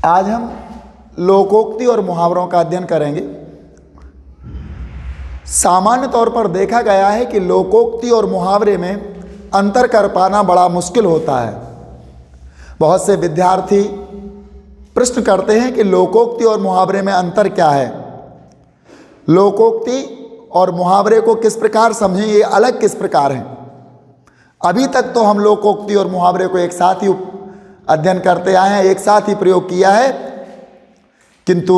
आज हम लोकोक्ति और मुहावरों का अध्ययन करेंगे। सामान्य तौर पर देखा गया है कि लोकोक्ति और मुहावरे में अंतर कर पाना बड़ा मुश्किल होता है। बहुत से विद्यार्थी प्रश्न करते हैं कि लोकोक्ति और मुहावरे में अंतर क्या है, लोकोक्ति और मुहावरे को किस प्रकार समझें, ये अलग किस प्रकार हैं। अभी तक तो हम लोकोक्ति और मुहावरे को एक साथ ही अध्ययन करते आए हैं, एक साथ ही प्रयोग किया है, किंतु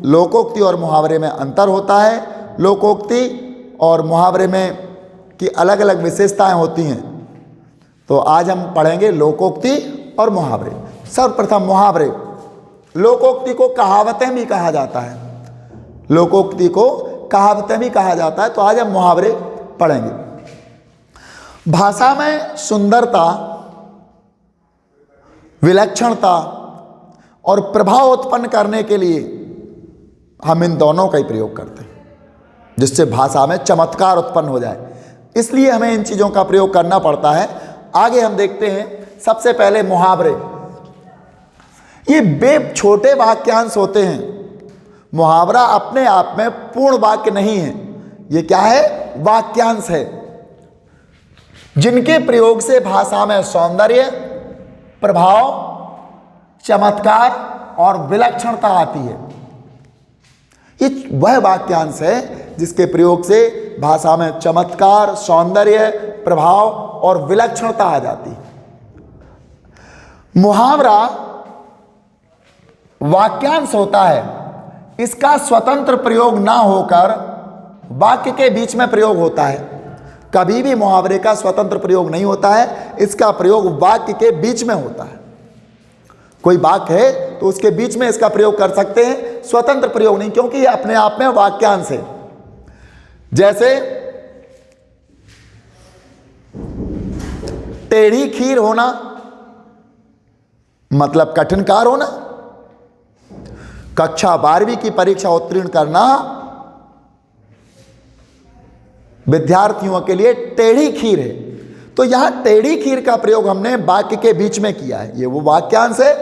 लोकोक्ति और मुहावरे में अंतर होता है। लोकोक्ति और मुहावरे में की अलग अलग विशेषताएं होती हैं। तो आज हम पढ़ेंगे लोकोक्ति और मुहावरे। सर्वप्रथम मुहावरे। लोकोक्ति को कहावतें भी कहा जाता है, लोकोक्ति को कहावतें भी कहा जाता है। तो आज हम मुहावरे पढ़ेंगे। भाषा में सुंदरता, विलक्षणता और प्रभाव उत्पन्न करने के लिए हम इन दोनों का ही प्रयोग करते हैं, जिससे भाषा में चमत्कार उत्पन्न हो जाए। इसलिए हमें इन चीज़ों का प्रयोग करना पड़ता है। आगे हम देखते हैं। सबसे पहले मुहावरे। ये बे छोटे वाक्यांश होते हैं। मुहावरा अपने आप में पूर्ण वाक्य नहीं है, ये क्या है, वाक्यांश है, जिनके प्रयोग से भाषा में सौंदर्य, प्रभाव, चमत्कार और विलक्षणता आती है। ये वह वाक्यांश है जिसके प्रयोग से भाषा में चमत्कार, सौंदर्य, प्रभाव और विलक्षणता आ जाती है। मुहावरा वाक्यांश होता है, इसका स्वतंत्र प्रयोग ना होकर वाक्य के बीच में प्रयोग होता है। कभी भी मुहावरे का स्वतंत्र प्रयोग नहीं होता है, इसका प्रयोग वाक्य के बीच में होता है। कोई वाक्य है तो उसके बीच में इसका प्रयोग कर सकते हैं, स्वतंत्र प्रयोग नहीं, क्योंकि यह अपने आप में वाक्यांश है। जैसे टेढ़ी खीर होना मतलब कठिन कार्य होना, कक्षा 12वीं की परीक्षा उत्तीर्ण करना विद्यार्थियों के लिए टेढ़ी खीर है। तो यहां टेढ़ी खीर का प्रयोग हमने वाक्य के बीच में किया है। ये वो वाक्यांश है,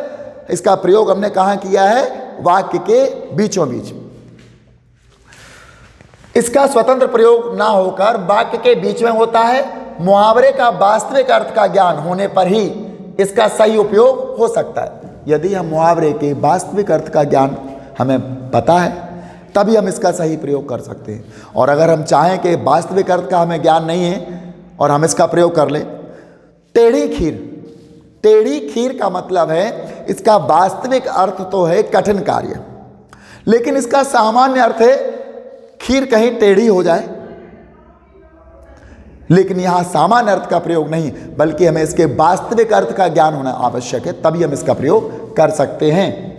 इसका प्रयोग हमने कहां किया है, वाक्य के बीचों बीच। इसका स्वतंत्र प्रयोग ना होकर वाक्य के बीच में होता है। मुहावरे का वास्तविक अर्थ का ज्ञान होने पर ही इसका सही उपयोग हो सकता है। यदि हम मुहावरे के वास्तविक अर्थ का ज्ञान हमें पता है, तभी हम इसका सही प्रयोग कर सकते हैं। और अगर हम चाहें कि वास्तविक अर्थ का हमें ज्ञान नहीं है और हम इसका प्रयोग कर लें, टेढ़ी खीर, टेढ़ी खीर का मतलब है इसका वास्तविक अर्थ तो है कठिन कार्य, लेकिन इसका सामान्य अर्थ है खीर कहीं टेढ़ी हो जाए। लेकिन यहां सामान्य अर्थ का प्रयोग नहीं, बल्कि हमें इसके वास्तविक अर्थ का ज्ञान होना आवश्यक है, तभी हम इसका प्रयोग कर सकते हैं।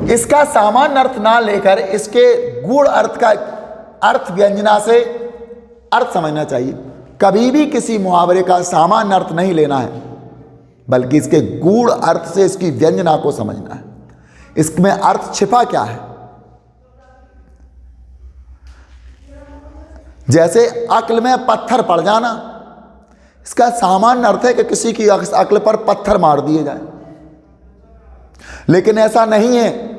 इसका सामान्य अर्थ ना लेकर इसके गूढ़ अर्थ का अर्थ व्यंजना से अर्थ समझना चाहिए। कभी भी किसी मुहावरे का सामान्य अर्थ नहीं लेना है, बल्कि इसके गूढ़ अर्थ से इसकी व्यंजना को समझना है। इसमें अर्थ छिपा क्या है। जैसे अक्ल में पत्थर पड़ जाना, इसका सामान्य अर्थ है कि किसी की अक्ल पर पत्थर मार दिए जाए, लेकिन ऐसा नहीं है।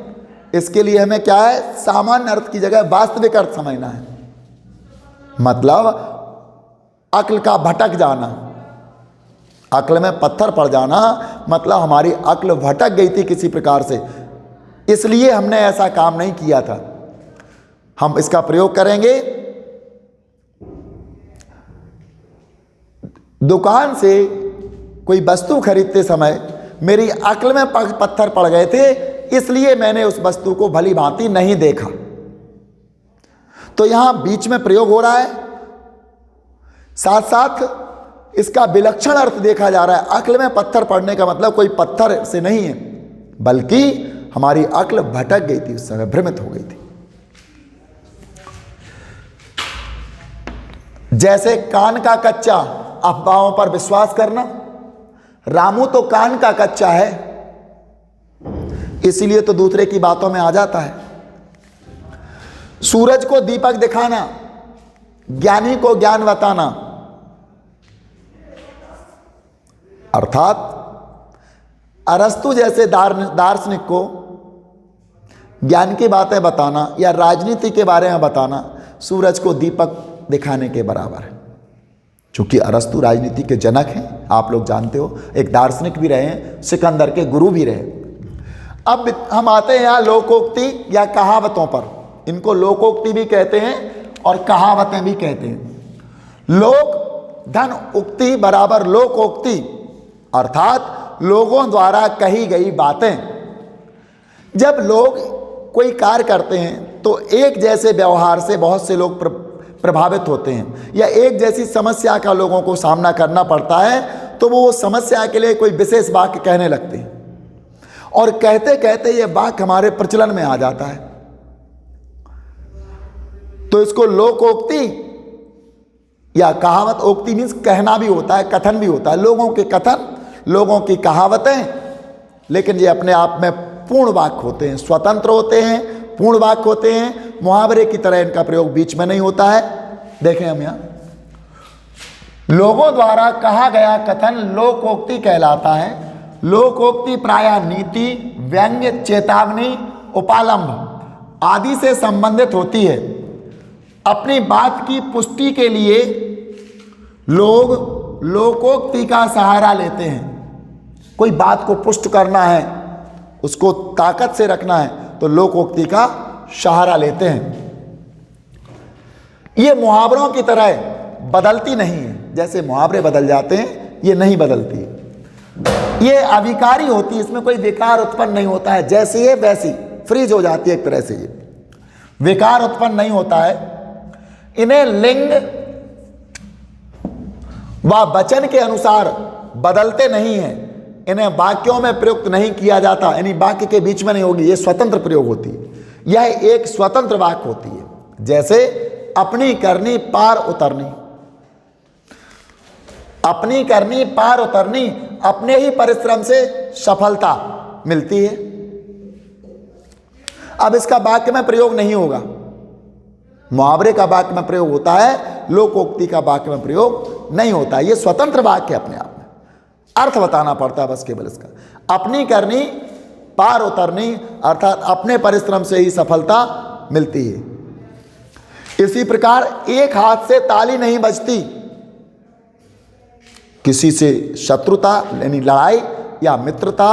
इसके लिए हमें क्या है, सामान्य अर्थ की जगह वास्तविक अर्थ समझना है। मतलब अक्ल का भटक जाना, अक्ल में पत्थर पड़ जाना मतलब हमारी अक्ल भटक गई थी किसी प्रकार से, इसलिए हमने ऐसा काम नहीं किया था। हम इसका प्रयोग करेंगे। दुकान से कोई वस्तु खरीदते समय मेरी अक्ल में पत्थर पड़ गए थे, इसलिए मैंने उस वस्तु को भली भांति नहीं देखा। तो यहां बीच में प्रयोग हो रहा है, साथ साथ इसका विलक्षण अर्थ देखा जा रहा है। अक्ल में पत्थर पड़ने का मतलब कोई पत्थर से नहीं है, बल्कि हमारी अक्ल भटक गई थी, उस समय भ्रमित हो गई थी। जैसे कान का कच्चा अफवाहों पर विश्वास करना। रामू तो कान का कच्चा है, इसीलिए तो दूसरे की बातों में आ जाता है। सूरज को दीपक दिखाना, ज्ञानी को ज्ञान बताना, अर्थात अरस्तु जैसे दार्शनिक को ज्ञान की बातें बताना या राजनीति के बारे में बताना सूरज को दीपक दिखाने के बराबर है। चूंकि अरस्तु राजनीति के जनक हैं, आप लोग जानते हो, एक दार्शनिक भी रहे हैं, सिकंदर के गुरु भी रहे। अब हम आते हैं यहाँ लोकोक्ति या कहावतों पर। इनको लोकोक्ति भी कहते हैं और कहावतें भी कहते हैं। लोक धन उक्ति बराबर लोकोक्ति, अर्थात लोगों द्वारा कही गई बातें। जब लोग कोई कार्य करते हैं तो एक जैसे व्यवहार से बहुत से लोग प्रभावित होते हैं, या एक जैसी समस्या का लोगों को सामना करना पड़ता है तो वो समस्या के लिए कोई विशेष वाक्य कहने लगते हैं, और कहते कहते ये वाक्य हमारे प्रचलन में आ जाता है। तो इसको लोकोक्ति या कहावत, उक्ति मीन्स कहना भी होता है, कथन भी होता है, लोगों के कथन, लोगों की कहावतें, लेकिन ये अपने आप में पूर्ण वाक्य होते हैं, स्वतंत्र होते हैं, पूर्ण वाक्य होते हैं। मुहावरे की तरह इनका प्रयोग बीच में नहीं होता है। देखें हम यहाँ, लोगों द्वारा कहा गया कथन लोकोक्ति कहलाता है। लोकोक्ति प्रायः नीति, व्यंग्य, चेतावनी, उपालंब आदि से संबंधित होती है। अपनी बात की पुष्टि के लिए लोग लोकोक्ति का सहारा लेते हैं। कोई बात को पुष्ट करना है, उसको ताकत से रखना है, तो लोकोक्ति का सहारा लेते हैं। ये मुहावरों की तरह बदलती नहीं है। जैसे मुहावरे बदल जाते हैं, ये नहीं बदलती। ये अविकारी होती है, इसमें कोई विकार उत्पन्न नहीं होता है। जैसी है वैसी फ्रीज हो जाती है, एक तरह से ये विकार उत्पन्न नहीं होता है। इन्हें लिंग व वचन के अनुसार बदलते नहीं हैं। इन्हें वाक्यों में प्रयुक्त नहीं किया जाता, यानी वाक्य के बीच में नहीं होगी, ये स्वतंत्र प्रयोग होती है। यह एक स्वतंत्र वाक्य होती है। जैसे अपनी करनी पार उतरनी, अपनी करनी पार उतरनी, अपने ही परिश्रम से सफलता मिलती है। अब इसका वाक्य में प्रयोग नहीं होगा। मुहावरे का वाक्य में प्रयोग होता है, लोकोक्ति का वाक्य में प्रयोग नहीं होता है। ये स्वतंत्र वाक्य है, अपने आप में अर्थ बताना पड़ता है बस केवल इसका। अपनी करनी पार उतरनी, अर्थात अपने परिश्रम से ही सफलता मिलती है। इसी प्रकार एक हाथ से ताली नहीं बजती। किसी से शत्रुता यानी लड़ाई या मित्रता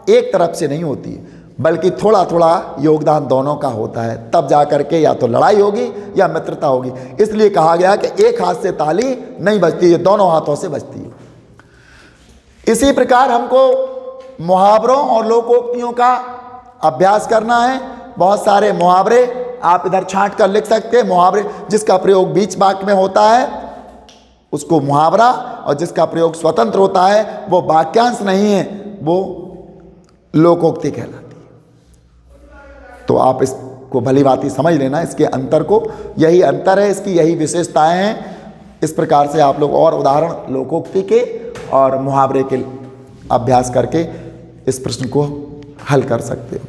एक तरफ से नहीं होती, बल्कि थोड़ा थोड़ा योगदान दोनों का होता है, तब जाकर के या तो लड़ाई होगी या मित्रता होगी। इसलिए कहा गया कि एक हाथ से ताली नहीं बजती, ये दोनों हाथों से बजती है। इसी प्रकार हमको मुहावरों और लोकोक्तियों का अभ्यास करना है। बहुत सारे मुहावरे आप इधर छांट कर लिख सकते हैं। मुहावरे जिसका प्रयोग बीच वाक्य में होता है उसको मुहावरा, और जिसका प्रयोग स्वतंत्र होता है वो वाक्यांश नहीं है, वो लोकोक्ति कहलाती है। तो आप इसको भली भांति समझ लेना, इसके अंतर को। यही अंतर है, इसकी यही विशेषताएं हैं। इस प्रकार से आप लोग और उदाहरण लोकोक्ति के और मुहावरे के अभ्यास करके इस प्रश्न को हल कर सकते हो।